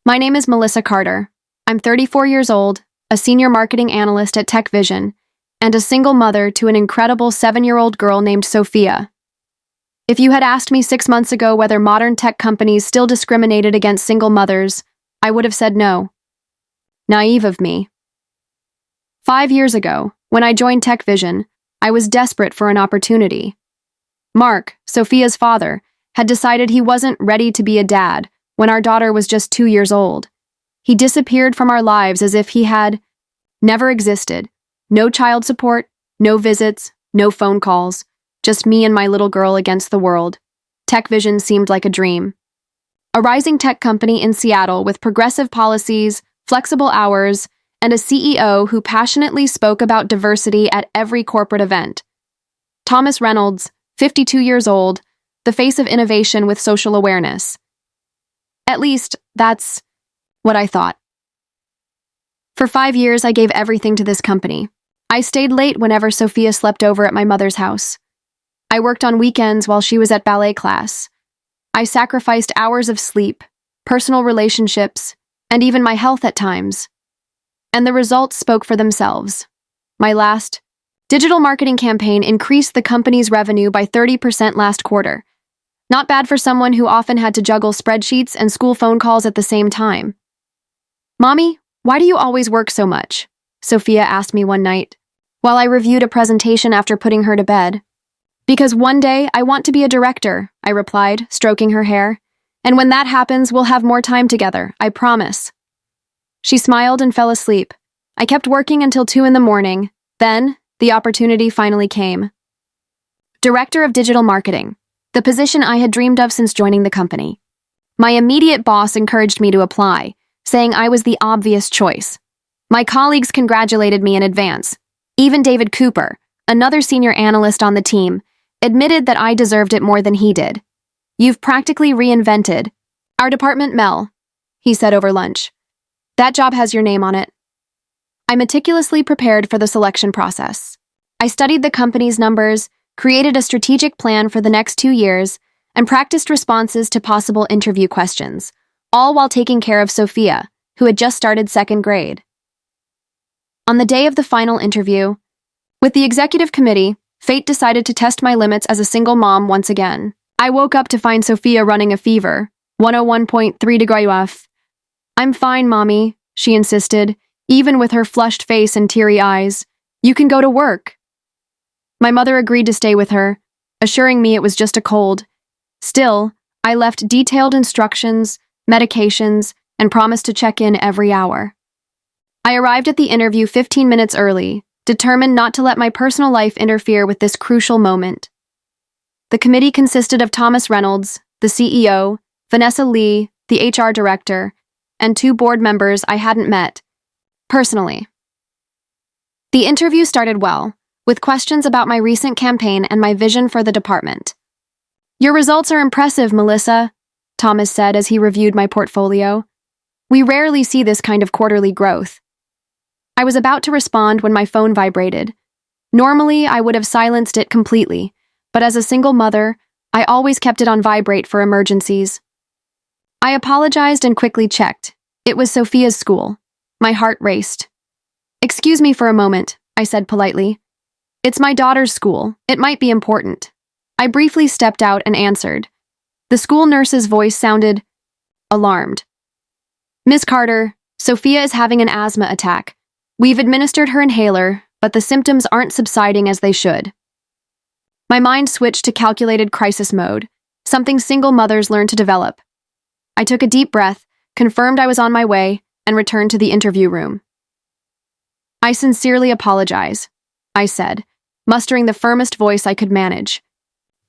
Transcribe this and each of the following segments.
My name is Melissa Carter. I'm 34 years old, a senior marketing analyst at TechVision, and a single mother to an incredible 7-year-old girl named Sophia. If you had asked me 6 months ago whether modern tech companies still discriminated against single mothers, I would have said no. Naive of me. 5 years ago, when I joined TechVision, I was desperate for an opportunity. Mark, Sophia's father, had decided he wasn't ready to be a dad when our daughter was just 2 years old. He disappeared from our lives as if he had never existed. No child support, no visits, no phone calls, just me and my little girl against the world. TechVision seemed like a dream. A rising tech company in Seattle with progressive policies, flexible hours, and a CEO who passionately spoke about diversity at every corporate event. Thomas Reynolds, 52 years old, the face of innovation with social awareness. At least, that's what I thought. For 5 years, I gave everything to this company. I stayed late whenever Sophia slept over at my mother's house. I worked on weekends while she was at ballet class. I sacrificed hours of sleep, personal relationships, and even my health at times. And the results spoke for themselves. My last digital marketing campaign increased the company's revenue by 30% last quarter. Not bad for someone who often had to juggle spreadsheets and school phone calls at the same time. "Mommy, why do you always work so much?" Sophia asked me one night, while I reviewed a presentation after putting her to bed. "Because one day I want to be a director," I replied, stroking her hair. "And when that happens, we'll have more time together, I promise." She smiled and fell asleep. I kept working until 2 a.m. Then, the opportunity finally came. Director of Digital Marketing, the position I had dreamed of since joining the company. My immediate boss encouraged me to apply, saying I was the obvious choice. My colleagues congratulated me in advance. Even David Cooper, another senior analyst on the team, admitted that I deserved it more than he did. "You've practically reinvented our department, Mel," he said over lunch. "That job has your name on it." I meticulously prepared for the selection process. I studied the company's numbers, created a strategic plan for the next 2 years, and practiced responses to possible interview questions, all while taking care of Sophia, who had just started 2nd grade. On the day of the final interview, with the executive committee, fate decided to test my limits as a single mom once again. I woke up to find Sophia running a fever, 101.3 degrees. "I'm fine, Mommy," she insisted, even with her flushed face and teary eyes. "You can go to work." My mother agreed to stay with her, assuring me it was just a cold. Still, I left detailed instructions, medications, and promised to check in every hour. I arrived at the interview 15 minutes early, determined not to let my personal life interfere with this crucial moment. The committee consisted of Thomas Reynolds, the CEO, Vanessa Lee, the HR director, and 2 board members I hadn't met personally. The interview started well, with questions about my recent campaign and my vision for the department. "Your results are impressive, Melissa," Thomas said as he reviewed my portfolio. "We rarely see this kind of quarterly growth." I was about to respond when my phone vibrated. Normally, I would have silenced it completely, but as a single mother, I always kept it on vibrate for emergencies. I apologized and quickly checked. It was Sophia's school. My heart raced. "Excuse me for a moment," I said politely. "It's my daughter's school. It might be important." I briefly stepped out and answered. The school nurse's voice sounded alarmed. "Miss Carter, Sophia is having an asthma attack. We've administered her inhaler, but the symptoms aren't subsiding as they should." My mind switched to calculated crisis mode, something single mothers learn to develop. I took a deep breath, confirmed I was on my way, and returned to the interview room. "I sincerely apologize," I said, mustering the firmest voice I could manage.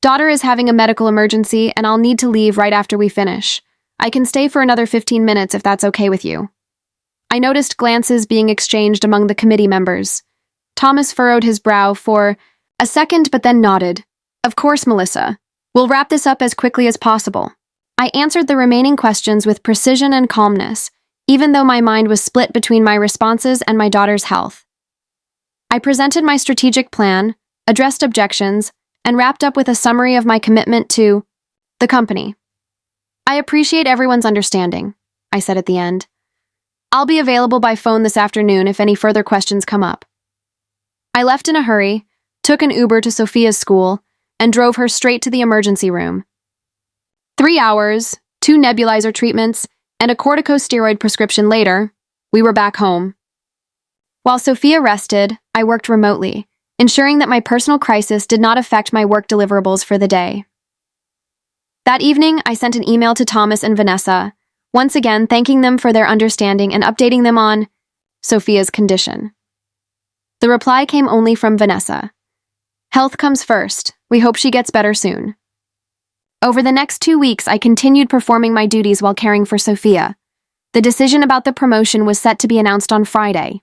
"Daughter is having a medical emergency, and I'll need to leave right after we finish. I can stay for another 15 minutes if that's okay with you." I noticed glances being exchanged among the committee members. Thomas furrowed his brow for a second but then nodded. "Of course, Melissa. We'll wrap this up as quickly as possible." I answered the remaining questions with precision and calmness, even though my mind was split between my responses and my daughter's health. I presented my strategic plan, addressed objections, and wrapped up with a summary of my commitment to the company. "I appreciate everyone's understanding," I said at the end. I'll be available by phone this afternoon if any further questions come up. I left in a hurry, took an Uber to Sophia's school, and drove her straight to the emergency room. 3 hours, 2 nebulizer treatments, and a corticosteroid prescription later, we were back home. While Sophia rested, I worked remotely, ensuring that my personal crisis did not affect my work deliverables for the day. That evening, I sent an email to Thomas and Vanessa, once again thanking them for their understanding and updating them on Sophia's condition. The reply came only from Vanessa. Health comes first. We hope she gets better soon. Over the next 2 weeks, I continued performing my duties while caring for Sophia. The decision about the promotion was set to be announced on Friday.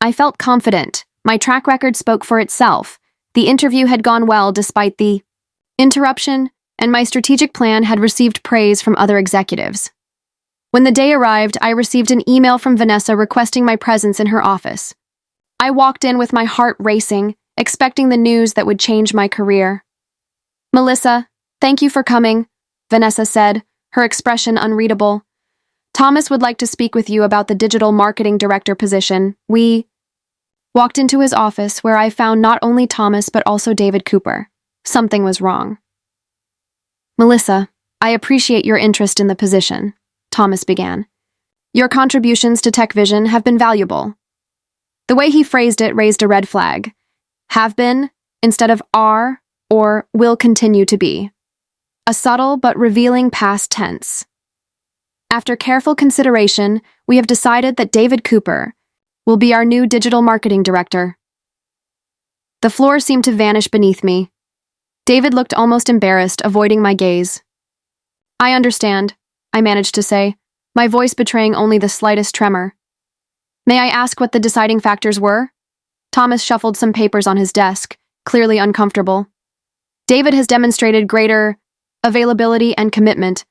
I felt confident. My track record spoke for itself. The interview had gone well despite the interruption, and my strategic plan had received praise from other executives. When the day arrived, I received an email from Vanessa requesting my presence in her office. I walked in with my heart racing, expecting the news that would change my career. Melissa, thank you for coming, Vanessa said, her expression unreadable. Thomas would like to speak with you about the digital marketing director position. We walked into his office where I found not only Thomas but also David Cooper. Something was wrong. Melissa, I appreciate your interest in the position, Thomas began. Your contributions to TechVision have been valuable. The way he phrased it raised a red flag. Have been, instead of are, or will continue to be. A subtle but revealing past tense. After careful consideration, we have decided that David Cooper will be our new digital marketing director. The floor seemed to vanish beneath me. David looked almost embarrassed, avoiding my gaze. I understand, I managed to say, my voice betraying only the slightest tremor. May I ask what the deciding factors were? Thomas shuffled some papers on his desk, clearly uncomfortable. David has demonstrated greater availability and commitment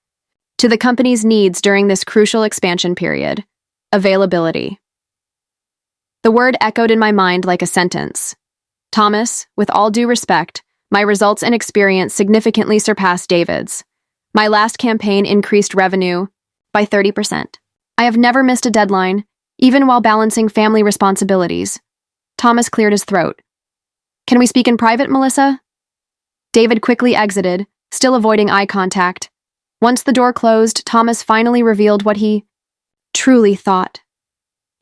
to the company's needs during this crucial expansion period. Availability. The word echoed in my mind like a sentence. Thomas, with all due respect, my results and experience significantly surpassed David's. My last campaign increased revenue by 30%. I have never missed a deadline, even while balancing family responsibilities. Thomas cleared his throat. Can we speak in private, Melissa? David quickly exited, still avoiding eye contact. Once the door closed, Thomas finally revealed what he truly thought.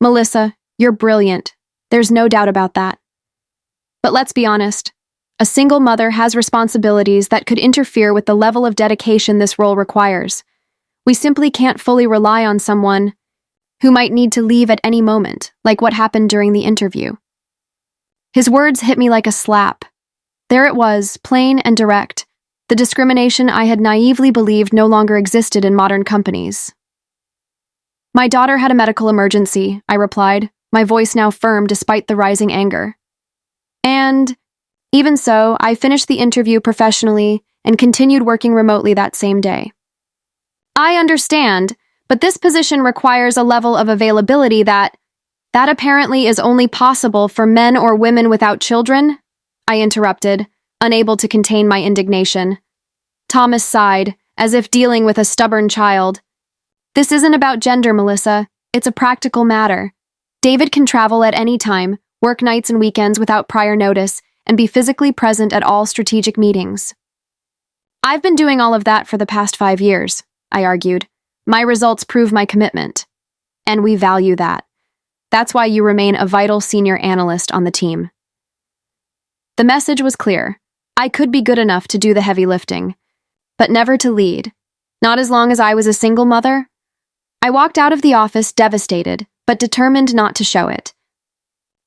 Melissa, you're brilliant. There's no doubt about that. But let's be honest. A single mother has responsibilities that could interfere with the level of dedication this role requires. We simply can't fully rely on someone who might need to leave at any moment, like what happened during the interview. His words hit me like a slap. There it was, plain and direct. The discrimination I had naively believed no longer existed in modern companies. My daughter had a medical emergency, I replied, my voice now firm despite the rising anger. And, even so, I finished the interview professionally and continued working remotely that same day. I understand, but this position requires a level of availability that apparently is only possible for men or women without children, I interrupted, unable to contain my indignation. Thomas sighed, as if dealing with a stubborn child. This isn't about gender, Melissa. It's a practical matter. David can travel at any time, work nights and weekends without prior notice, and be physically present at all strategic meetings. I've been doing all of that for the past 5 years, I argued. My results prove my commitment. And we value that. That's why you remain a vital senior analyst on the team. The message was clear. I could be good enough to do the heavy lifting, but never to lead. Not as long as I was a single mother. I walked out of the office devastated, but determined not to show it.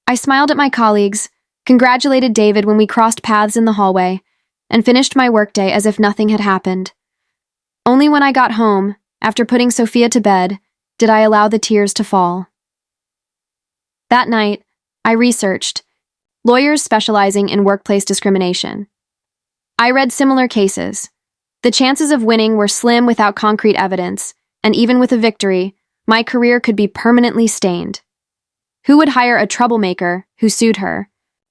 I smiled at my colleagues, congratulated David when we crossed paths in the hallway, and finished my workday as if nothing had happened. Only when I got home, after putting Sophia to bed, did I allow the tears to fall. That night, I researched lawyers specializing in workplace discrimination. I read similar cases. The chances of winning were slim without concrete evidence, and even with a victory, my career could be permanently stained. Who would hire a troublemaker who sued her?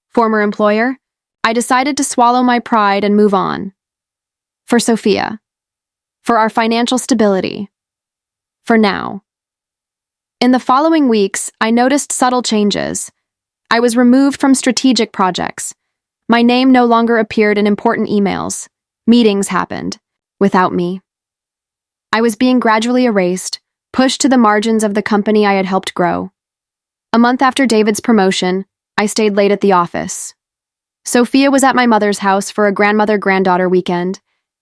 Former employer? I decided to swallow my pride and move on. For Sophia. For our financial stability. for now. In the following weeks, I noticed subtle changes. I was removed from strategic projects. My name no longer appeared in important emails. Meetings happened, without me. I was being gradually erased, pushed to the margins of the company I had helped grow. A month after David's promotion, I stayed late at the office. Sophia was at my mother's house for a grandmother-granddaughter weekend,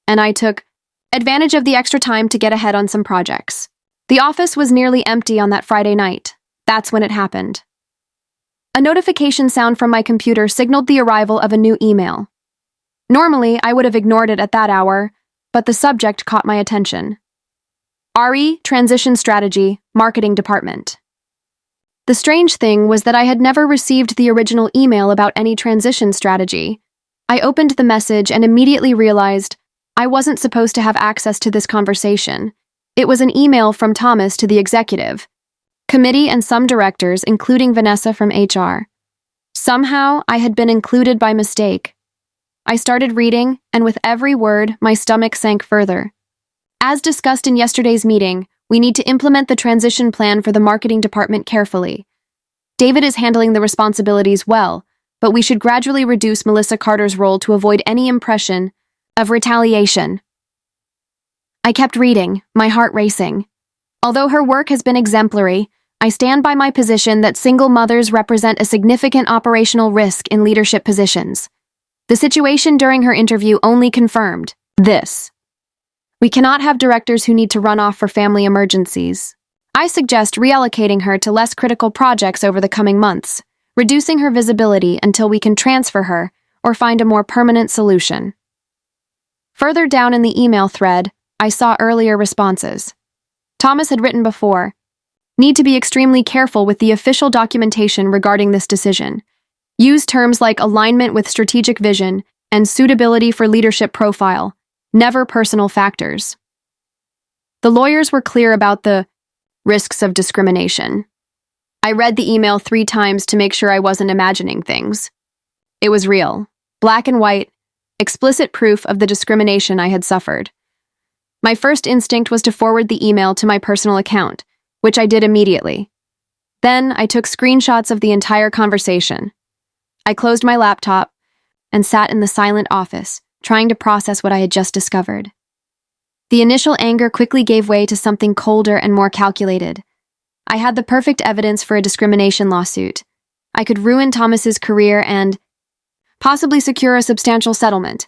and I took advantage of the extra time to get ahead on some projects. The office was nearly empty on that Friday night. That's when it happened. A notification sound from my computer signaled the arrival of a new email. Normally, I would have ignored it at that hour, but the subject caught my attention. RE Transition Strategy, Marketing Department. The strange thing was that I had never received the original email about any transition strategy. I opened the message and immediately realized I wasn't supposed to have access to this conversation. It was an email from Thomas to the executive committee and some directors, including Vanessa from HR. Somehow, I had been included by mistake. I started reading, and with every word, my stomach sank further. As discussed in yesterday's meeting, we need to implement the transition plan for the marketing department carefully. David is handling the responsibilities well, but we should gradually reduce Melissa Carter's role to avoid any impression of retaliation. I kept reading, my heart racing. Although her work has been exemplary, I stand by my position that single mothers represent a significant operational risk in leadership positions. The situation during her interview only confirmed this. We cannot have directors who need to run off for family emergencies. I suggest reallocating her to less critical projects over the coming months, reducing her visibility until we can transfer her or find a more permanent solution. Further down in the email thread, I saw earlier responses. Thomas had written before, "Need to be extremely careful with the official documentation regarding this decision. Use terms like alignment with strategic vision and suitability for leadership profile, never personal factors." The lawyers were clear about the risks of discrimination. I read the email 3 times to make sure I wasn't imagining things. It was real, black and white, explicit proof of the discrimination I had suffered. My first instinct was to forward the email to my personal account, which I did immediately. Then I took screenshots of the entire conversation. I closed my laptop and sat in the silent office, trying to process what I had just discovered. The initial anger quickly gave way to something colder and more calculated. I had the perfect evidence for a discrimination lawsuit. I could ruin Thomas's career and possibly secure a substantial settlement.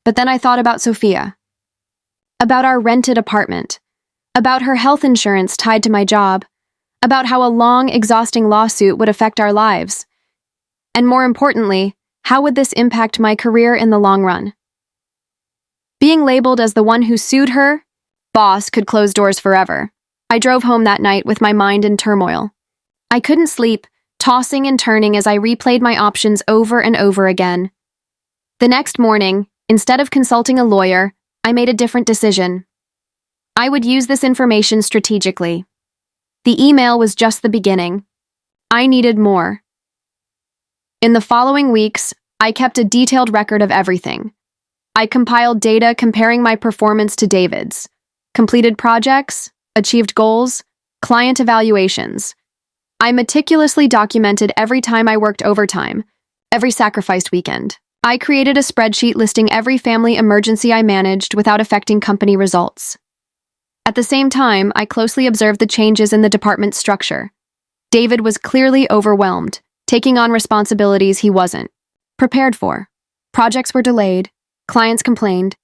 But then I thought about Sophia, about our rented apartment, about her health insurance tied to my job, about how a long, exhausting lawsuit would affect our lives. And more importantly, how would this impact my career in the long run? Being labeled as the one who sued her boss could close doors forever. I drove home that night with my mind in turmoil. I couldn't sleep, tossing and turning as I replayed my options over and over again. The next morning, instead of consulting a lawyer, I made a different decision. I would use this information strategically. The email was just the beginning. I needed more. In the following weeks, I kept a detailed record of everything. I compiled data comparing my performance to David's, completed projects, achieved goals, client evaluations. I meticulously documented every time I worked overtime, every sacrificed weekend. I created a spreadsheet listing every family emergency I managed without affecting company results. At the same time, I closely observed the changes in the department's structure. David was clearly overwhelmed, taking on responsibilities he wasn't prepared for. Projects were delayed, clients complained.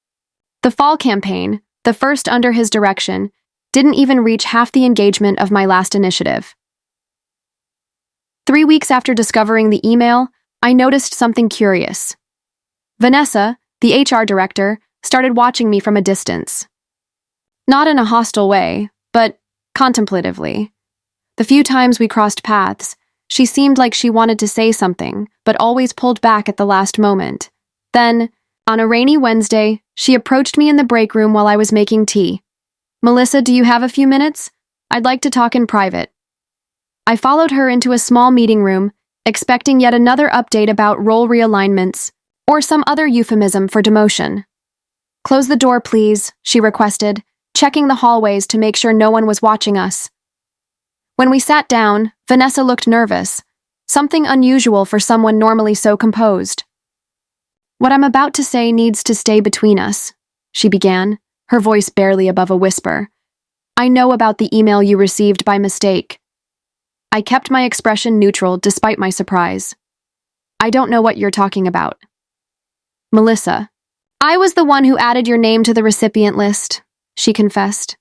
The fall campaign, the first under his direction, didn't even reach half the engagement of my last initiative. 3 weeks after discovering the email, I noticed something curious. Vanessa, the HR director, started watching me from a distance. Not in a hostile way, but contemplatively. The few times we crossed paths, she seemed like she wanted to say something, but always pulled back at the last moment. Then, on a rainy Wednesday, she approached me in the break room while I was making tea. "Melissa, do you have a few minutes? I'd like to talk in private." I followed her into a small meeting room, expecting yet another update about role realignments, or some other euphemism for demotion. "Close the door, please," she requested, checking the hallways to make sure no one was watching us. When we sat down, Vanessa looked nervous, something unusual for someone normally so composed. "What I'm about to say needs to stay between us," she began, her voice barely above a whisper. "I know about the email you received by mistake." I kept my expression neutral despite my surprise. "I don't know what you're talking about." "Melissa, I was the one who added your name to the recipient list," she confessed.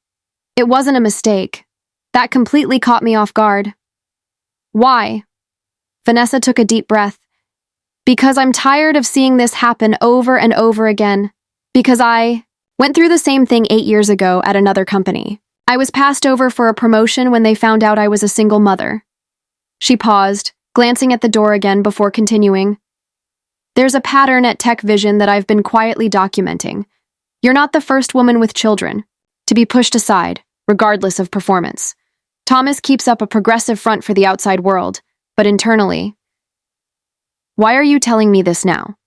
"It wasn't a mistake. That completely caught me off guard." "Why?" Vanessa took a deep breath. "Because I'm tired of seeing this happen over and over again. Because I went through the same thing 8 years ago at another company. I was passed over for a promotion when they found out I was a single mother." She paused, glancing at the door again before continuing. "There's a pattern at Tech Vision that I've been quietly documenting. You're not the first woman with children to be pushed aside, regardless of performance. Thomas keeps up a progressive front for the outside world, but internally..." "Why are you telling me this now?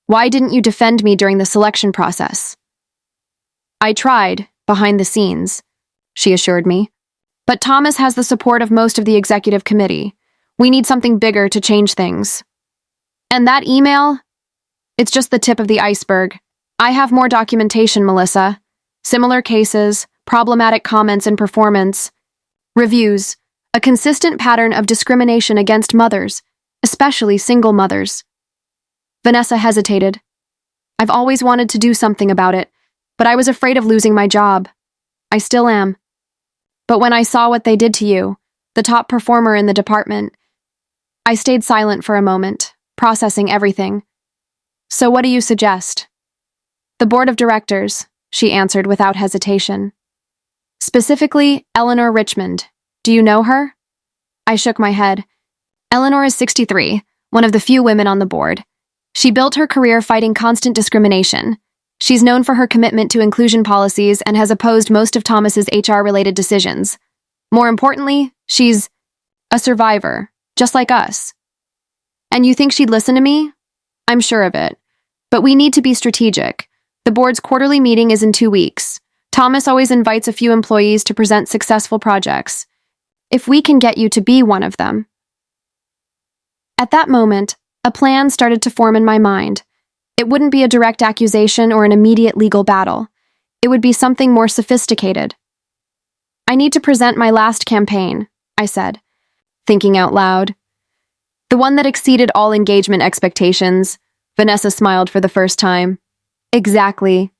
Why didn't you defend me during the selection process?" "I tried, behind the scenes," she assured me. "But Thomas has the support of most of the executive committee. We need something bigger to change things. And that email? It's just the tip of the iceberg. I have more documentation, Melissa. Similar cases, problematic comments in performance, reviews, a consistent pattern of discrimination against mothers, especially single mothers." Vanessa hesitated. "I've always wanted to do something about it, but I was afraid of losing my job. I still am. But when I saw what they did to you, the top performer in the department..." I stayed silent for a moment, processing everything. "So what do you suggest?" "The board of directors," she answered without hesitation. "Specifically, Eleanor Richmond. Do you know her?" I shook my head. "Eleanor is 63, one of the few women on the board. She built her career fighting constant discrimination. She's known for her commitment to inclusion policies and has opposed most of Thomas's HR-related decisions. More importantly, she's a survivor, just like us." "And you think she'd listen to me?" "I'm sure of it. But we need to be strategic. The board's quarterly meeting is in 2 weeks. Thomas always invites a few employees to present successful projects. If we can get you to be one of them..." At that moment, a plan started to form in my mind. It wouldn't be a direct accusation or an immediate legal battle. It would be something more sophisticated. "I need to present my last campaign," I said, thinking out loud. "The one that exceeded all engagement expectations." Vanessa smiled for the first time. "Exactly.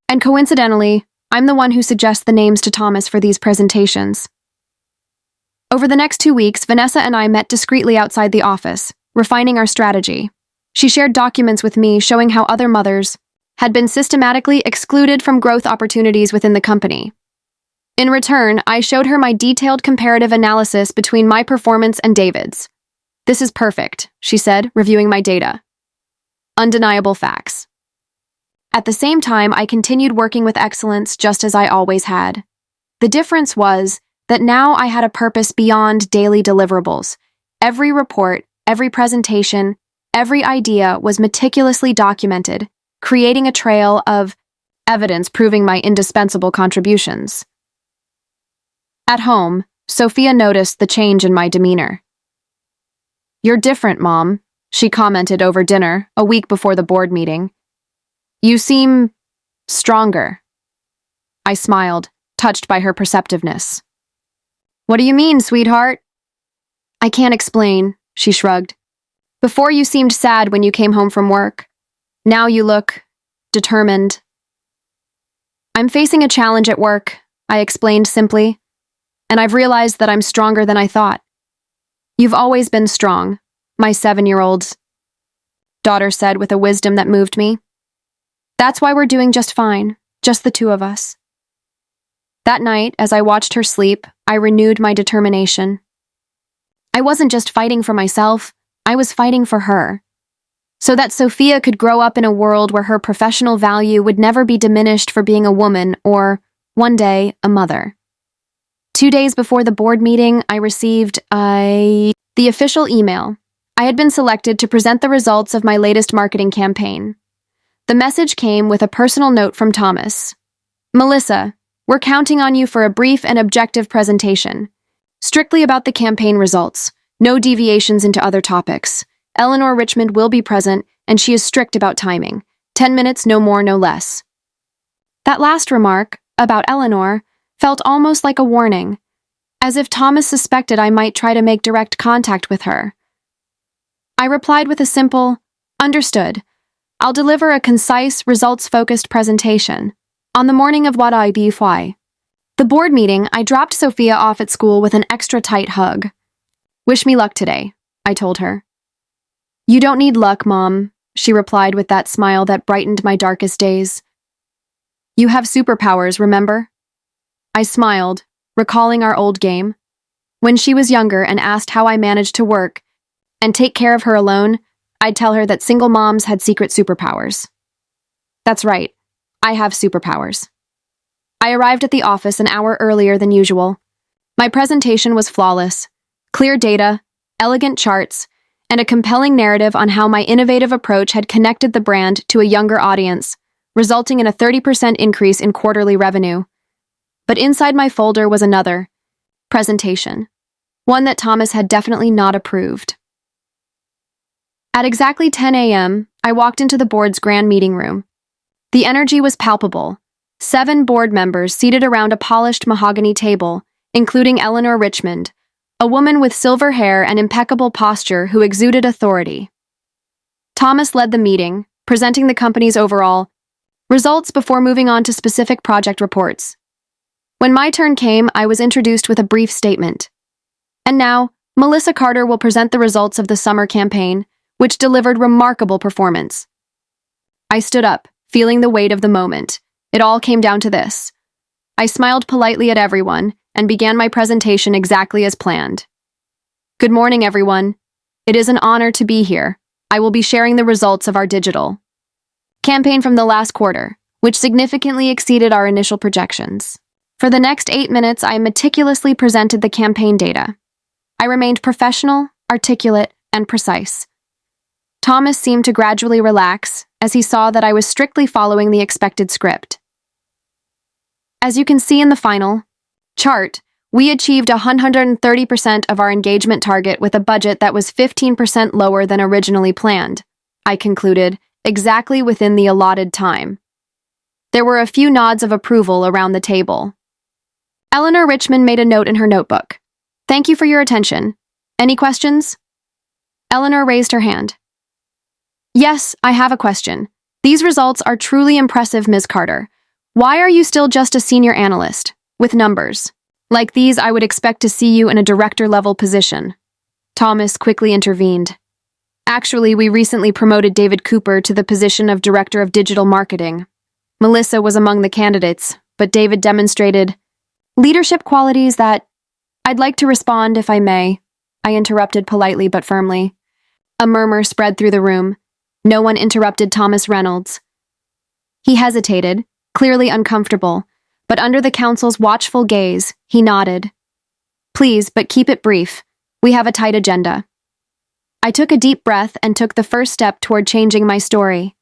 And coincidentally, I'm the one who suggests the names to Thomas for these presentations." Over the next 2 weeks, Vanessa and I met discreetly outside the office, refining our strategy. She shared documents with me showing how other mothers had been systematically excluded from growth opportunities within the company. In return, I showed her my detailed comparative analysis between my performance and David's. "This is perfect," she said, reviewing my data. "Undeniable facts." At the same time, I continued working with excellence just as I always had. The difference was that now I had a purpose beyond daily deliverables. Every report, every presentation, every idea was meticulously documented, creating a trail of evidence proving my indispensable contributions. At home, Sophia noticed the change in my demeanor. "You're different, Mom," she commented over dinner a week before the board meeting. "You seem stronger." I smiled, touched by her perceptiveness. "What do you mean, sweetheart?" "I can't explain," she shrugged. "Before you seemed sad when you came home from work. Now you look determined." "I'm facing a challenge at work," I explained simply, "and I've realized that I'm stronger than I thought." "You've always been strong," my 7-year-old daughter said with a wisdom that moved me. "That's why we're doing just fine, just the two of us." That night, as I watched her sleep, I renewed my determination. I wasn't just fighting for myself, I was fighting for her, so that Sophia could grow up in a world where her professional value would never be diminished for being a woman or, one day, a mother. 2 days before the board meeting, I received the official email. I had been selected to present the results of my latest marketing campaign. The message came with a personal note from Thomas. "Melissa, we're counting on you for a brief and objective presentation. Strictly about the campaign results, no deviations into other topics. Eleanor Richmond will be present, and she is strict about timing. 10 minutes, no more, no less. That last remark, about Eleanor, felt almost like a warning, as if Thomas suspected I might try to make direct contact with her. I replied with a simple, "Understood. I'll deliver a concise, results-focused presentation." On the morning of what I be why. The board meeting, I dropped Sophia off at school with an extra tight hug. "Wish me luck today," I told her. "You don't need luck, Mom," she replied with that smile that brightened my darkest days. "You have superpowers, remember?" I smiled, recalling our old game. When she was younger and asked how I managed to work and take care of her alone, I'd tell her that single moms had secret superpowers. That's right, I have superpowers. I arrived at the office an hour earlier than usual. My presentation was flawless. Clear data, elegant charts, and a compelling narrative on how my innovative approach had connected the brand to a younger audience, resulting in a 30% increase in quarterly revenue. But inside my folder was another presentation, one that Thomas had definitely not approved. At exactly 10 a.m., I walked into the board's grand meeting room. The energy was palpable. 7 board members seated around a polished mahogany table, including Eleanor Richmond, a woman with silver hair and impeccable posture who exuded authority. Thomas led the meeting, presenting the company's overall results before moving on to specific project reports. When my turn came, I was introduced with a brief statement. And now, Melissa Carter will present the results of the summer campaign, which delivered remarkable performance. I stood up, feeling the weight of the moment. It all came down to this. I smiled politely at everyone and began my presentation exactly as planned. "Good morning, everyone. It is an honor to be here. I will be sharing the results of our digital campaign from the last quarter, which significantly exceeded our initial projections." For the next 8 minutes, I meticulously presented the campaign data. I remained professional, articulate, and precise. Thomas seemed to gradually relax as he saw that I was strictly following the expected script. As you can see in the final chart, we achieved 130% of our engagement target with a budget that was 15% lower than originally planned, I concluded, exactly within the allotted time. There were a few nods of approval around the table. Eleanor Richmond made a note in her notebook. "Thank you for your attention. Any questions?" Eleanor raised her hand. "Yes, I have a question. These results are truly impressive, Ms. Carter. Why are you still just a senior analyst, with numbers? Like these, I would expect to see you in a director-level position." Thomas quickly intervened. "Actually, we recently promoted David Cooper to the position of Director of Digital Marketing. Melissa was among the candidates, but David demonstrated leadership qualities that—" "I'd like to respond, if I may," I interrupted politely but firmly. A murmur spread through the room. No one interrupted Thomas Reynolds. He hesitated, clearly uncomfortable, but under the council's watchful gaze, he nodded. "Please, but keep it brief. We have a tight agenda." I took a deep breath and took the first step toward changing my story.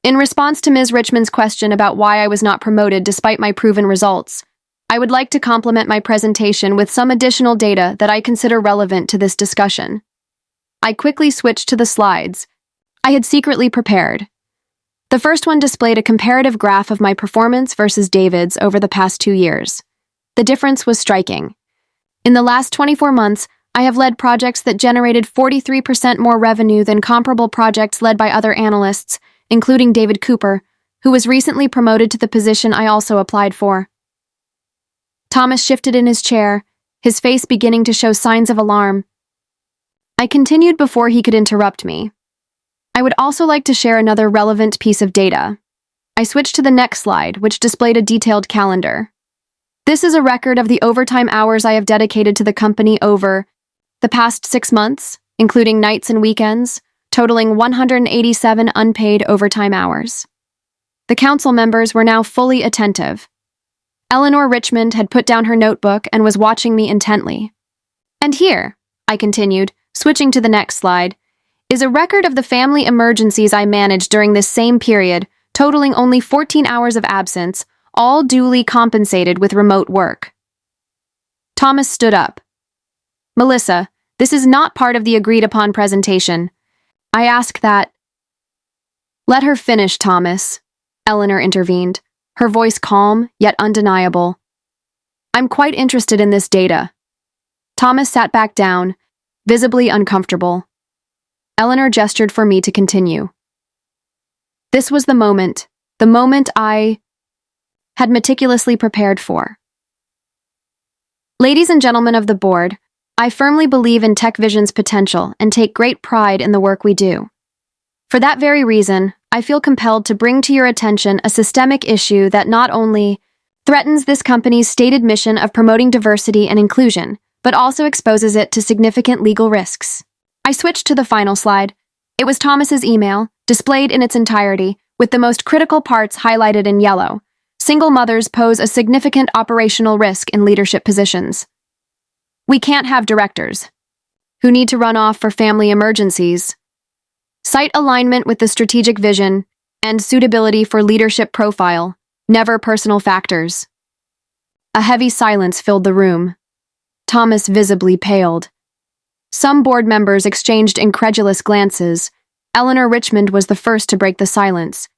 In response to Ms. Richmond's question about why I was not promoted despite my proven results, I would like to complement my presentation with some additional data that I consider relevant to this discussion. I quickly switched to the slides I had secretly prepared. The first one displayed a comparative graph of my performance versus David's over the past 2 years. The difference was striking. In the last 24 months, I have led projects that generated 43% more revenue than comparable projects led by other analysts, including David Cooper, who was recently promoted to the position I also applied for. Thomas shifted in his chair, his face beginning to show signs of alarm. I continued before he could interrupt me. I would also like to share another relevant piece of data. I switched to the next slide, which displayed a detailed calendar. This is a record of the overtime hours I have dedicated to the company over the past 6 months, including nights and weekends, totaling 187 unpaid overtime hours. The council members were now fully attentive. Eleanor Richmond had put down her notebook and was watching me intently. "And here," I continued, switching to the next slide, "is a record of the family emergencies I managed during this same period, totaling only 14 hours of absence, all duly compensated with remote work. Thomas stood up. Melissa, this is not part of the agreed-upon presentation. I ask that— Let her finish, Thomas, Eleanor intervened, her voice calm yet undeniable. I'm quite interested in this data. Thomas sat back down, visibly uncomfortable. Eleanor gestured for me to continue. This was the moment I had meticulously prepared for. Ladies and gentlemen of the board, I firmly believe in TechVision's potential and take great pride in the work we do. For that very reason, I feel compelled to bring to your attention a systemic issue that not only threatens this company's stated mission of promoting diversity and inclusion, but also exposes it to significant legal risks. I switched to the final slide. It was Thomas's email, displayed in its entirety, with the most critical parts highlighted in yellow. Single mothers pose a significant operational risk in leadership positions. We can't have directors who need to run off for family emergencies. Site alignment with the strategic vision and suitability for leadership profile, never personal factors. A heavy silence filled the room. Thomas visibly paled. Some board members exchanged incredulous glances. Eleanor Richmond was the first to break the silence.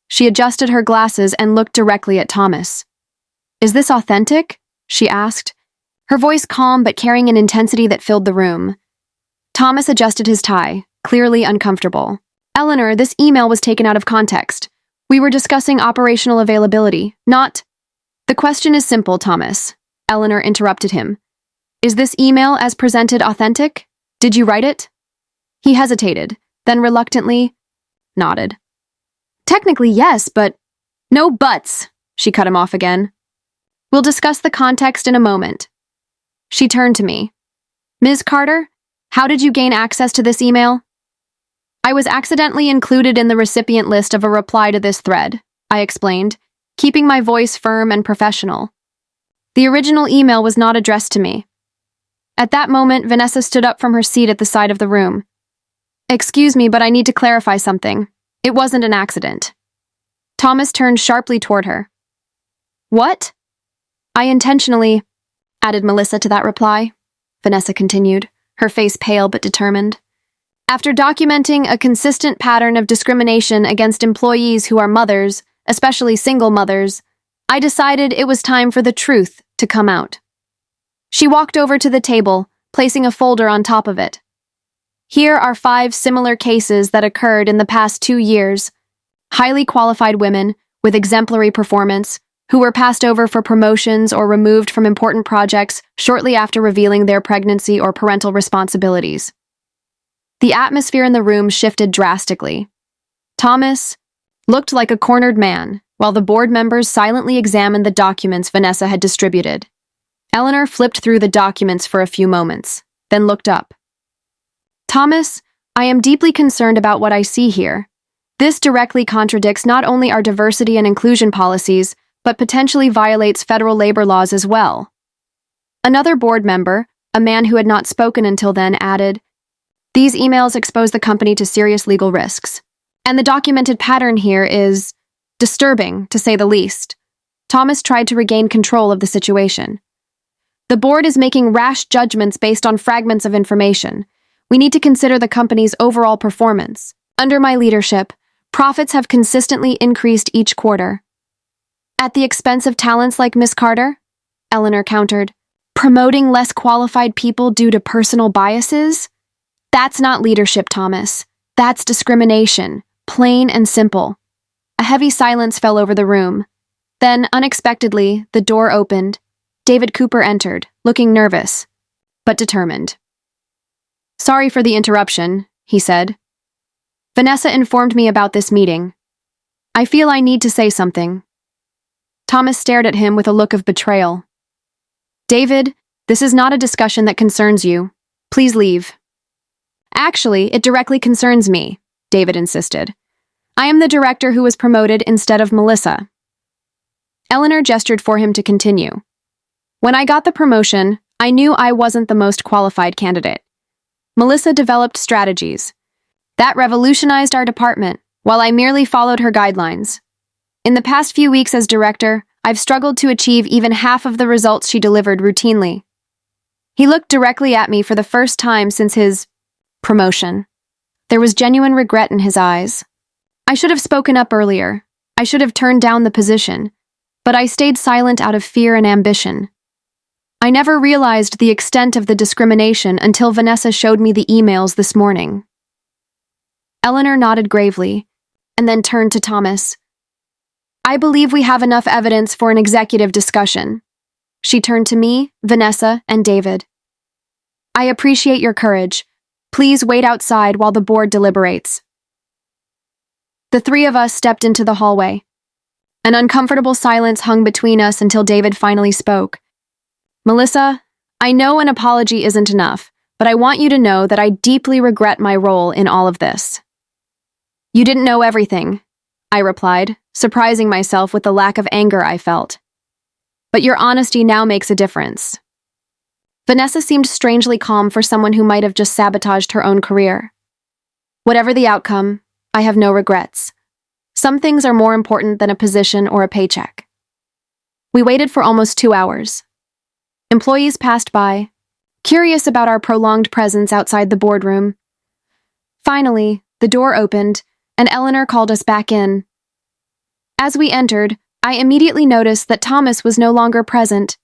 She adjusted her glasses and looked directly at Thomas. Is this authentic? She asked, her voice calm but carrying an intensity that filled the room. Thomas adjusted his tie, clearly uncomfortable. Eleanor, this email was taken out of context. We were discussing operational availability, not— The question is simple, Thomas. Eleanor interrupted him. Is this email as presented authentic? Did you write it? He hesitated, then reluctantly nodded. Technically, yes, but— No buts, she cut him off again. We'll discuss the context in a moment. She turned to me. Ms. Carter, how did you gain access to this email? I was accidentally included in the recipient list of a reply to this thread, I explained, keeping my voice firm and professional. The original email was not addressed to me. At that moment, Vanessa stood up from her seat at the side of the room. Excuse me, but I need to clarify something. It wasn't an accident. Thomas turned sharply toward her. What? I intentionally— added Melissa to that reply. Vanessa continued, her face pale but determined. After documenting a consistent pattern of discrimination against employees who are mothers, especially single mothers, I decided it was time for the truth to come out. She walked over to the table, placing a folder on top of it. Here are 5 similar cases that occurred in the past 2 years. Highly qualified women with exemplary performance who were passed over for promotions or removed from important projects shortly after revealing their pregnancy or parental responsibilities. The atmosphere in the room shifted drastically. Thomas looked like a cornered man, while the board members silently examined the documents Vanessa had distributed. Eleanor flipped through the documents for a few moments, then looked up. Thomas, I am deeply concerned about what I see here. This directly contradicts not only our diversity and inclusion policies, but potentially violates federal labor laws as well. Another board member, a man who had not spoken until then, added, These emails expose the company to serious legal risks. And the documented pattern here is disturbing, to say the least. Thomas tried to regain control of the situation. The board is making rash judgments based on fragments of information. We need to consider the company's overall performance. Under my leadership, profits have consistently increased each quarter. At the expense of talents like Miss Carter? Eleanor countered. Promoting less qualified people due to personal biases? That's not leadership, Thomas. That's discrimination, plain and simple. A heavy silence fell over the room. Then, unexpectedly, the door opened. David Cooper entered, looking nervous, but determined. Sorry for the interruption, he said. Vanessa informed me about this meeting. I feel I need to say something. Thomas stared at him with a look of betrayal. David, this is not a discussion that concerns you. Please leave. Actually, it directly concerns me, David insisted. I am the director who was promoted instead of Melissa. Eleanor gestured for him to continue. When I got the promotion, I knew I wasn't the most qualified candidate. Melissa developed strategies. That revolutionized our department, while I merely followed her guidelines. In the past few weeks as director, I've struggled to achieve even half of the results she delivered routinely. He looked directly at me for the first time since his promotion. There was genuine regret in his eyes. I should have spoken up earlier. I should have turned down the position, but I stayed silent out of fear and ambition. I never realized the extent of the discrimination until Vanessa showed me the emails this morning. Eleanor nodded gravely, and then turned to Thomas. I believe we have enough evidence for an executive discussion. She turned to me, Vanessa, and David. I appreciate your courage. Please wait outside while the board deliberates. The three of us stepped into the hallway. An uncomfortable silence hung between us until David finally spoke. Melissa, I know an apology isn't enough, but I want you to know that I deeply regret my role in all of this. You didn't know everything, I replied, surprising myself with the lack of anger I felt. But your honesty now makes a difference. Vanessa seemed strangely calm for someone who might have just sabotaged her own career. Whatever the outcome, I have no regrets. Some things are more important than a position or a paycheck. We waited for almost 2 hours. Employees passed by, curious about our prolonged presence outside the boardroom. Finally, the door opened, and Eleanor called us back in. As we entered, I immediately noticed that Thomas was no longer present.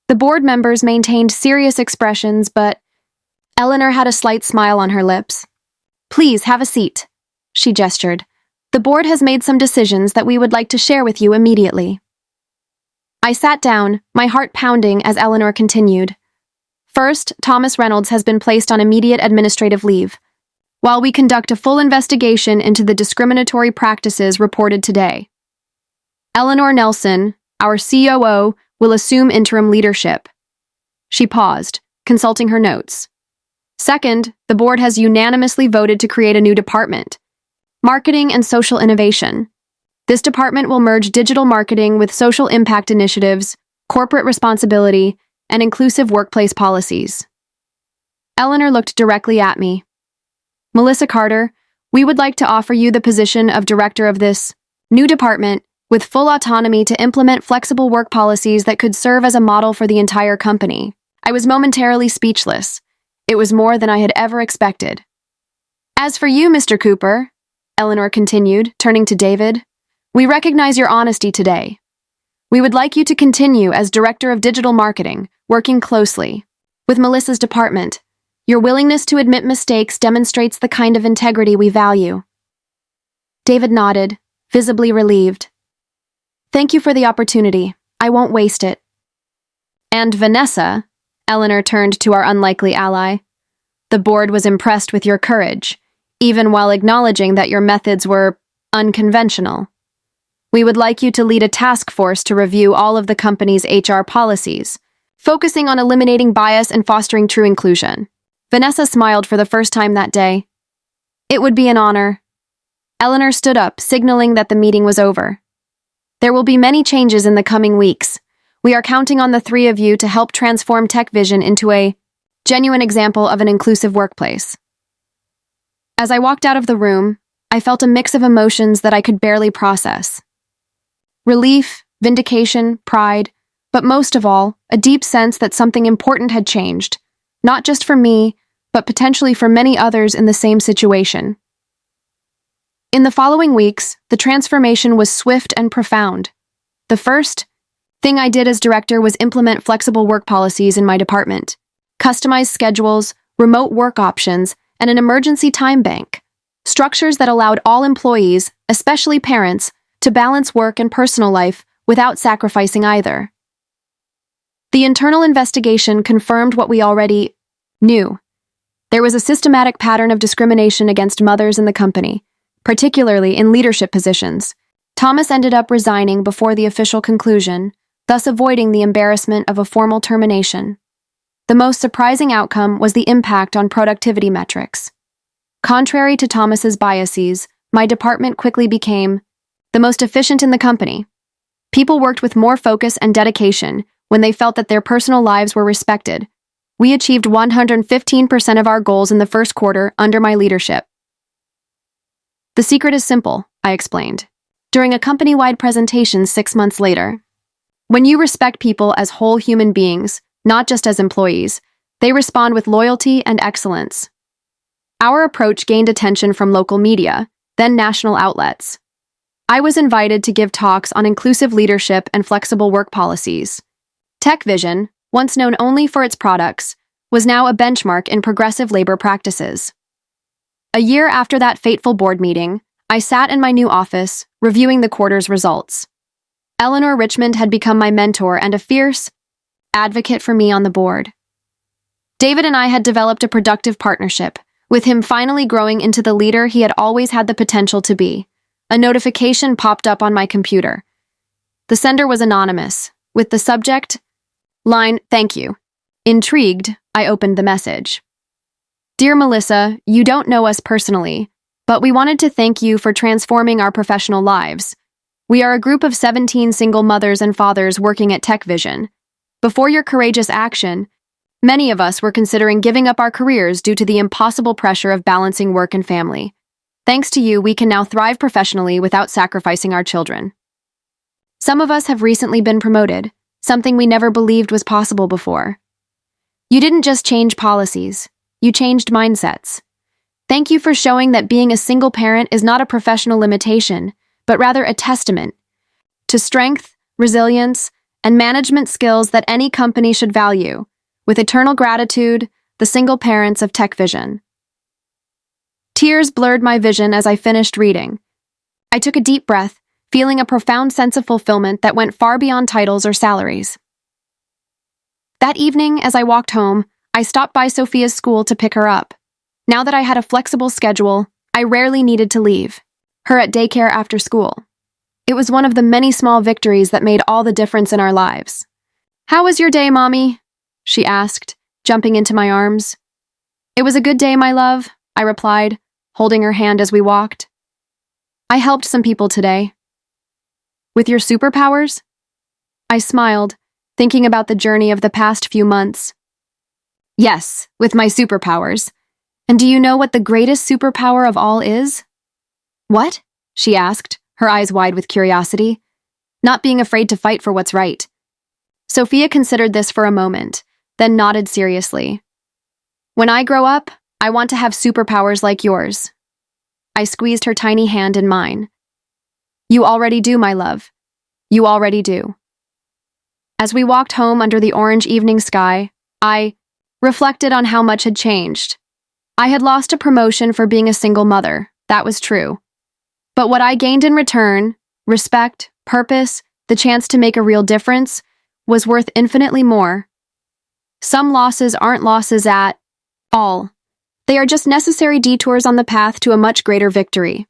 The board members maintained serious expressions, but Eleanor had a slight smile on her lips. Please have a seat, she gestured. The board has made some decisions that we would like to share with you immediately. I sat down, my heart pounding as Eleanor continued. First, Thomas Reynolds has been placed on immediate administrative leave, while we conduct a full investigation into the discriminatory practices reported today. Eleanor Nelson, our COO, will assume interim leadership. She paused, consulting her notes. Second, the board has unanimously voted to create a new department, Marketing and Social Innovation. This department will merge digital marketing with social impact initiatives, corporate responsibility, and inclusive workplace policies. Eleanor looked directly at me. Melissa Carter, we would like to offer you the position of director of this new department with full autonomy to implement flexible work policies that could serve as a model for the entire company. I was momentarily speechless. It was more than I had ever expected. As for you, Mr. Cooper, Eleanor continued, turning to David, we recognize your honesty today. We would like you to continue as Director of Digital Marketing, working closely with Melissa's department. Your willingness to admit mistakes demonstrates the kind of integrity we value. David nodded, visibly relieved. Thank you for the opportunity. I won't waste it. And Vanessa, Eleanor turned to our unlikely ally. The board was impressed with your courage, even while acknowledging that your methods were unconventional. We would like you to lead a task force to review all of the company's HR policies, focusing on eliminating bias and fostering true inclusion. Vanessa smiled for the first time that day. It would be an honor. Eleanor stood up, signaling that the meeting was over. There will be many changes in the coming weeks. We are counting on the three of you to help transform TechVision into a genuine example of an inclusive workplace. As I walked out of the room, I felt a mix of emotions that I could barely process. Relief, vindication, pride, but most of all, a deep sense that something important had changed, not just for me, but potentially for many others in the same situation. In the following weeks, the transformation was swift and profound. The first thing I did as director was implement flexible work policies in my department, customized schedules, remote work options, and an emergency time bank, structures that allowed all employees, especially parents, to balance work and personal life without sacrificing either. The internal investigation confirmed what we already knew. There was a systematic pattern of discrimination against mothers in the company, particularly in leadership positions. Thomas ended up resigning before the official conclusion, thus avoiding the embarrassment of a formal termination. The most surprising outcome was the impact on productivity metrics. Contrary to Thomas's biases, my department quickly became the most efficient in the company. People worked with more focus and dedication when they felt that their personal lives were respected. We achieved 115% of our goals in the first quarter under my leadership. The secret is simple, I explained, during a company-wide presentation 6 months later. When you respect people as whole human beings, not just as employees, they respond with loyalty and excellence. Our approach gained attention from local media, then national outlets. I was invited to give talks on inclusive leadership and flexible work policies. TechVision, once known only for its products, was now a benchmark in progressive labor practices. A year after that fateful board meeting, I sat in my new office, reviewing the quarter's results. Eleanor Richmond had become my mentor and a fierce advocate for me on the board. David and I had developed a productive partnership, with him finally growing into the leader he had always had the potential to be. A notification popped up on my computer. The sender was anonymous, with the subject line, "Thank you." Intrigued, I opened the message. "Dear Melissa, you don't know us personally, but we wanted to thank you for transforming our professional lives. We are a group of 17 single mothers and fathers working at TechVision. Before your courageous action, many of us were considering giving up our careers due to the impossible pressure of balancing work and family. Thanks to you, we can now thrive professionally without sacrificing our children. Some of us have recently been promoted, something we never believed was possible before. You didn't just change policies, you changed mindsets. Thank you for showing that being a single parent is not a professional limitation, but rather a testament to strength, resilience, and management skills that any company should value. With eternal gratitude, the single parents of TechVision." Tears blurred my vision as I finished reading. I took a deep breath, feeling a profound sense of fulfillment that went far beyond titles or salaries. That evening, as I walked home, I stopped by Sophia's school to pick her up. Now that I had a flexible schedule, I rarely needed to leave her at daycare after school. It was one of the many small victories that made all the difference in our lives. "How was your day, Mommy?" she asked, jumping into my arms. "It was a good day, my love," I replied, holding her hand as we walked. "I helped some people today." "With your superpowers?" I smiled, thinking about the journey of the past few months. "Yes, with my superpowers. And do you know what the greatest superpower of all is?" "What?" she asked, her eyes wide with curiosity. "Not being afraid to fight for what's right." Sophia considered this for a moment, then nodded seriously. "When I grow up, I want to have superpowers like yours." I squeezed her tiny hand in mine. "You already do, my love. You already do." As we walked home under the orange evening sky, I reflected on how much had changed. I had lost a promotion for being a single mother, that was true. But what I gained in return, respect, purpose, the chance to make a real difference, was worth infinitely more. Some losses aren't losses at all. They are just necessary detours on the path to a much greater victory.